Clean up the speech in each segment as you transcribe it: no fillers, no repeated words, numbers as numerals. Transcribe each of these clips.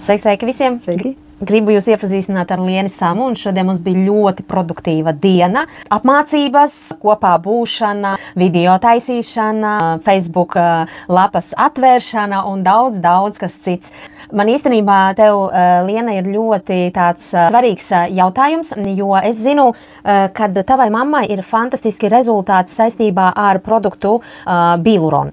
Sveiki visiem! Sveiki. Gribu jūs iepazīstināt ar Lieni Samu, un šodien mums bija ļoti produktīva diena. Apmācības, kopā būšana, video taisīšana, Facebook lapas atvēršana un daudz kas cits. Man īstenībā tev, Liena, ir ļoti tāds svarīgs jautājums, jo es zinu, kad tavai mammai ir fantastiski rezultāti saistībā ar produktu Biluron.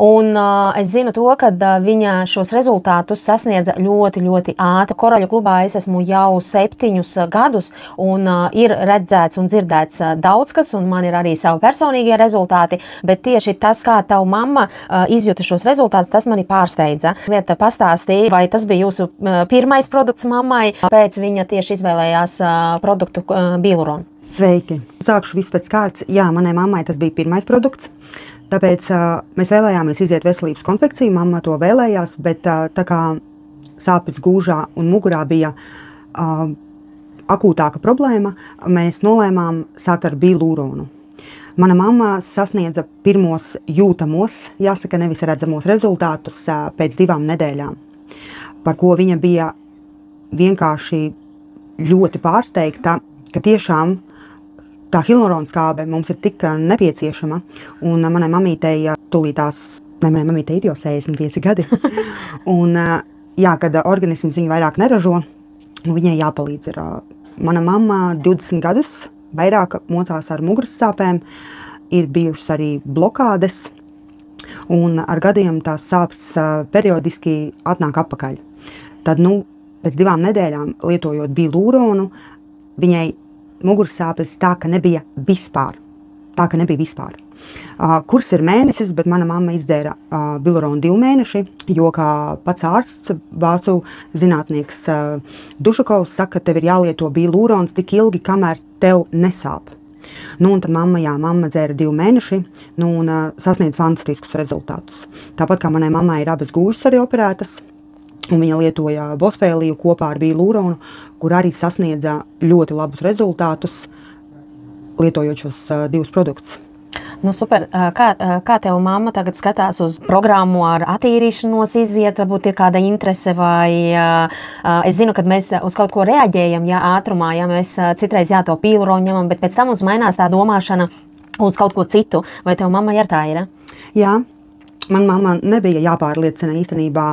Un es zinu to, ka viņa šos rezultātus sasniedza ļoti ātri. Koroļu klubā es esmu jau 7 gadus, un ir redzēts un dzirdēts daudz kas, un man ir arī savi personīgie rezultāti, bet tieši tas, kā tava mamma izjuta šos rezultātus, tas mani pārsteidza. Lieta pastāstīja, vai tas bija jūsu pirmais produkts mammai, pēc viņa tieši izvēlējās produktu Biluron. Sveiki! Sākšu visu pēc kārtas. Jā, manai mammai tas bija pirmais produkts. Tāpēc mēs vēlējāmies iziet veselības konspekciju, mamma to vēlējās, bet tā kā sāpes gūžā un mugurā bija akūtāka problēma, mēs nolēmām sākt ar Biluronu. Mana mamma sasniedza pirmos jūtamos, jāsaka, nevis redzamos rezultātus pēc 2 nedēļām, par ko viņa bija vienkārši ļoti pārsteigta, ka tiešām tā hialuronskābe mums ir tik nepieciešama, un manai mamītei manai mamītei ir jau 65 gadi, un jā, kad organisms viņu vairāk neražo, viņai jāpalīdz. Mana mamma 20 gadus vairāk mocās ar muguras sāpēm, ir bijušas arī blokādes, un ar gadiem tās sāpes periodiski atnāk atpakaļ. Tad, pēc 2 nedēļām lietojot Biluronu, viņai muguras sāpes tā, ka nebija vispār. Kurs ir mēnesis, bet mana mamma izdzēra Biluronu 2 mēneši, jo kā pats ārsts, vācu zinātnieks Dušakovs saka, ka tev ir jālieto Bilurons tik ilgi, kamēr tev nesāp. Un tad mamma dzēra 2 mēneši, un sasniedz fantastiskus rezultātus. Tāpat kā manai mammai ir abas gūžas arī operētas, un viņa lietoja Bosfēliju kopā ar Biluronu, kur arī sasniedza ļoti labus rezultātus, lietojot šos 2 produktus. Super. Kā tev mamma tagad skatās uz programmu ar attīrīšanos iziet? Varbūt ir kāda interese vai... Es zinu, ka mēs uz kaut ko reaģējam, ātrumā, mēs citreiz to Biluronu ņemam, bet pēc tam mums mainās tā domāšana uz kaut ko citu. Vai tev mamma ir tā ir? Jā. Man mamma nebija jāpārliecina īstenībā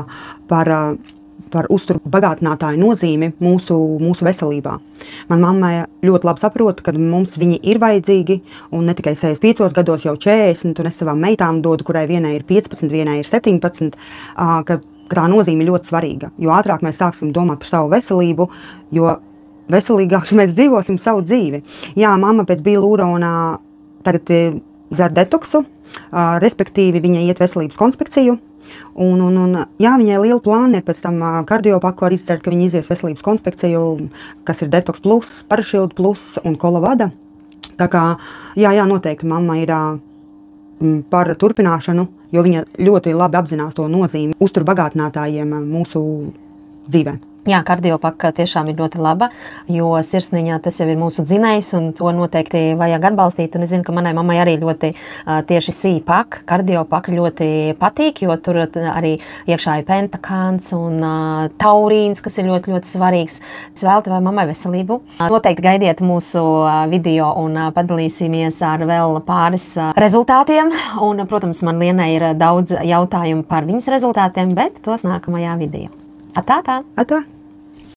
par uzturu bagātinātāju nozīmi mūsu veselībā. Man mamma ļoti labi saprot, ka mums viņi ir vajadzīgi, un ne tikai 65 gados, jau 40, un es savām meitām dodu, kurai vienai ir 15, vienai ir 17, ka tā nozīme ļoti svarīga. Jo ātrāk mēs sāksim domāt par savu veselību, jo veselīgāk mēs dzīvosim savu dzīvi. Jā, mamma pēc Bilurona tagad dzer detoksu, respektīvi viņa iet veselības konspekciju, un viņai liela plāna ir pēc tam kardiopaku arī izdzert, ka viņa izies veselības konspekciju, kas ir detoks plus, parašildu plus un kolavada. Tā kā, noteikti mamma ir par turpināšanu, jo viņa ļoti labi apzinās to nozīmi uzturu bagātinātājiem mūsu dzīvē. Jā, kardiopaka tiešām ir ļoti laba, jo sirsniņā tas jau ir mūsu dzinējs, un to noteikti vajag atbalstīt. Un es zinu, ka manai mammai arī ļoti tieši sīpak, kardiopaka ļoti patīk, jo tur arī iekšā ir pentakāns un taurīns, kas ir ļoti svarīgs. Es vēlu tevai mammai veselību. Noteikti gaidiet mūsu video un padalīsimies ar vēl pāris rezultātiem. Un, protams, man Lienai ir daudz jautājumu par viņas rezultātiem, bet tos nākamajā video. Atā! Atā!